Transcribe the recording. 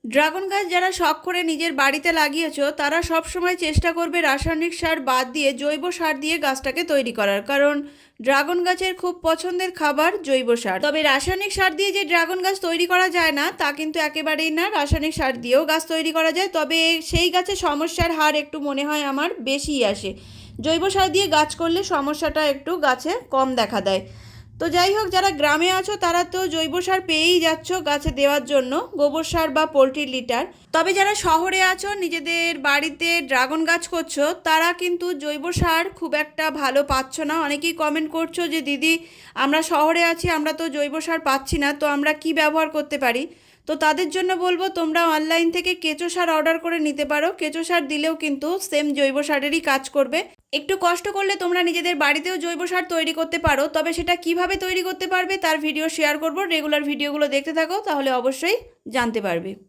Dragon গাছ যারা শখ করে নিজের বাড়িতে লাগিয়েছো তারা সব সময় চেষ্টা করবে রাসায়নিক সার বাদ দিয়ে জৈব সার দিয়ে গাছটাকে তৈরি করার, কারণ ড্রাগন গাছের খুব পছন্দের খাবার জৈব সার। তবে রাসায়নিক সার দিয়ে যে ড্রাগন গাছ তৈরি করা যায় না তা কিন্তু একেবারেই না, রাসায়নিক সার দিয়েও গাছ তৈরি করা যায়, তবে সেই গাছে সমস্যার হার একটু মনে হয় আমার বেশিই আসে। জৈব সার দিয়ে গাছ করলে সমস্যাটা একটু গাছে কম দেখা দেয়। তো যাই হোক, যারা গ্রামে আছো তারা তো জৈব সার পেয়েই যাচ্ছ গাছে দেওয়ার জন্য, গোবর সার বা পোলট্রির লিটার। তবে যারা শহরে আছো, নিজেদের বাড়িতে ড্রাগন গাছ করছো, তারা কিন্তু জৈব সার খুব একটা ভালো পাচ্ছ না। অনেকেই কমেন্ট করছো যে দিদি আমরা শহরে আছি, আমরা তো জৈব সার পাচ্ছি না, তো আমরা কি ব্যবহার করতে পারি। তো তাদের জন্য বলবো তোমরা অনলাইন থেকে কেঁচো সার অর্ডার করে নিতে পারো। কেঁচো সার দিলেও কিন্তু সেম জৈব সারেরই কাজ করবে। একটু কষ্ট করলে তোমরা নিজেদের বাড়িতেও জৈব সার তৈরি করতে পারো, তবে সেটা কিভাবে তৈরি করতে পারবে তার ভিডিও শেয়ার করব। রেগুলার ভিডিওগুলো দেখতে থাকো, তাহলে অবশ্যই জানতে পারবে।